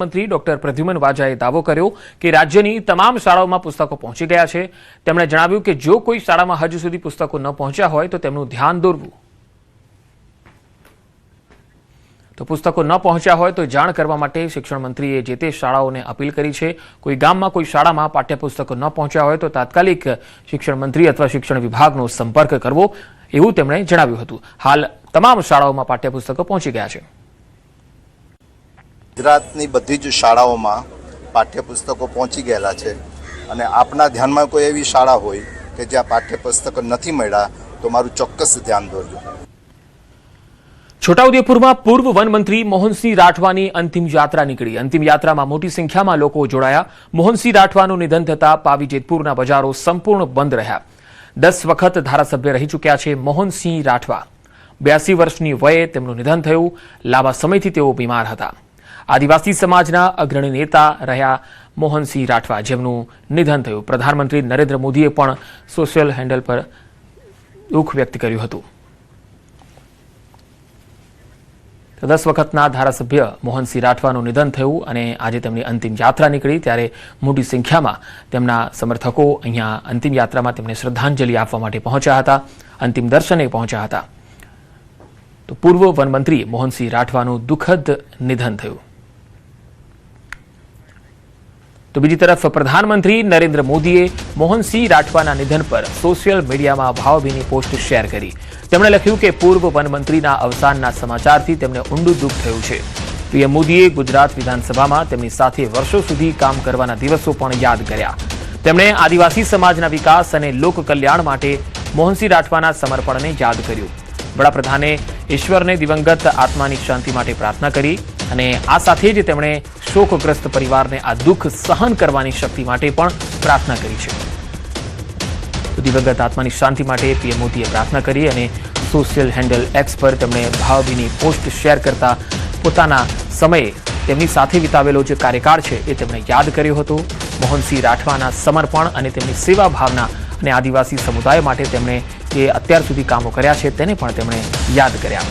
મંત્રી ડોક્ટર પ્રદ્યુમન વાજાએ દાવો કર્યો કે રાજ્યની તમામ શાળાઓમાં પુસ્તકો પહોંચી ગયા છે। તેમણે જણાવ્યું કે જો કોઈ શાળામાં હજુ સુધી પુસ્તકો ન પહોંચ્યા હોય તો તેમનું ધ્યાન દોરવું। તો પુસ્તકો ન પહોંચ્યા હોય તો જાણ કરવા માટે શિક્ષણ મંત્રીએ જે તે શાળાઓને અપીલ કરી છે। કોઈ ગામમાં કોઈ શાળામાં પાઠ્યપુસ્તકો ન પહોંચ્યા હોય તો તાત્કાલિક શિક્ષણ મંત્રી અથવા શિક્ષણ વિભાગનો સંપર્ક કરવો એવું તેમણે જણાવ્યું હતું। હાલ તમામ શાળાઓમાં પાઠ્યપુસ્તકો પહોંચી ગયા છે। ગુજરાતની બધી જ શાળાઓમાં પાઠ્યપુસ્તકો પહોંચી ગયેલા છે અને આપના ધ્યાનમાં કોઈ એવી શાળા હોય કે જ્યાં પાઠ્યપુસ્તકો નથી મળ્યા તો મારું ચોક્કસ ધ્યાન દોરજો। છોટાઉદેપુરમાં પૂર્વ વન મંત્રી મોહનસિંહ રાઠવાની અંતિમ યાત્રા નીકળી। અંતિમ યાત્રામાં મોટી સંખ્યામાં લોકો જોડાયા। મોહનસિંહ રાઠવાનું નિધન થતાં પાવી જેતપુરના બજારો સંપૂર્ણ બંધ રહ્યા। 10 વખત ધારાસભ્ય રહી ચૂક્યા છે મોહનસિંહ રાઠવા। 82 વર્ષની વયે તેમનું નિધન થયું। લાંબા સમયથી તેઓ બીમાર હતા। આદિવાસી સમાજના અગ્રણી નેતા રહ્યા મોહનસિંહ રાઠવા, જેમનું નિધન થયું। પ્રધાનમંત્રી નરેન્દ્ર મોદીએ પણ સોશિયલ હેન્ડલ પર દુઃખ વ્યક્ત કર્યું હતું। 10 વખતના ધારાસભ્ય મોહનસિંહ રાઠવાનું નિધન થયું અને આજે તેમની અંતિમ યાત્રા નીકળી ત્યારે મોટી સંખ્યામાં તેમના સમર્થકો અહીંયા અંતિમ યાત્રામાં તેમને શ્રદ્ધાંજલિ આપવા માટે પહોંચ્યા હતા, અંતિમ દર્શને પહોંચ્યા હતા। તો પૂર્વ વનમંત્રી મોહનસિંહ રાઠવાનું દુઃખદ નિધન થયું। તો બીજી તરફ પ્રધાનમંત્રી નરેન્દ્ર મોદીએ મોહનસિંહ રાઠવાના નિધન પર સોશિયલ મીડિયામાં ભાવભીની પોસ્ટ શેર કરી। તેમણે લખ્યું કે પૂર્વ વનમંત્રીના અવસાનના સમાચારથી તેમને ઊંડું દુઃખ થયું છે। પીએમ મોદીએ ગુજરાત વિધાનસભામાં તેમની સાથે વર્ષો સુધી કામ કરવાના દિવસો પણ યાદ કર્યા। તેમણે આદિવાસી સમાજના વિકાસ અને લોક કલ્યાણ માટે મોહનસિંહ રાઠવાના સમર્પણને યાદ કર્યું। વડાપ્રધાને ઈશ્વરને દિવંગત આત્માની શાંતિ માટે પ્રાર્થના કરી અને આ સાથે જ તેમણે શોકગ્રસ્ત પરિવારને આ દુઃખ સહન કરવાની શક્તિ માટે પણ પ્રાર્થના કરી છે। દિવંગત આત્માની શાંતિ માટે પીએમ મોદીએ પ્રાર્થના કરી અને સોશિયલ હેન્ડલ એક્સ પર તેમણે ભાવભીની પોસ્ટ શેર કરતા પોતાના સમયે તેમની સાથે વિતાવેલો જે કાર્યકાળ છે એ તેમણે યાદ કર્યો હતો। મોહનસિંહ રાઠવાના સમર્પણ અને તેમની સેવા ભાવના અને આદિવાસી સમુદાય માટે તેમણે જે અત્યાર સુધી કામો કર્યા છે તેને પણ તેમણે યાદ કર્યા।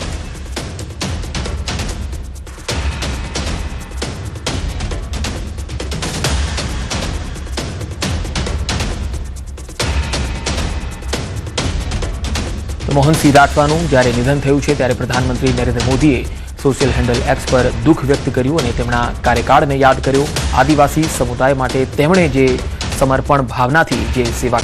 મોહનસિંહ રાઠવાનું જ્યારે નિધન થયું છે ત્યારે પ્રધાનમંત્રી નરેન્દ્ર મોદીએ સોશિયલ હેન્ડલ એક્સ પર દુઃખ વ્યક્ત કર્યું અને તેમના કાર્યકાળને યાદ કર્યો। આદિવાસી સમુદાય માટે તેમણે જે સમર્પણ ભાવનાથી જે સેવા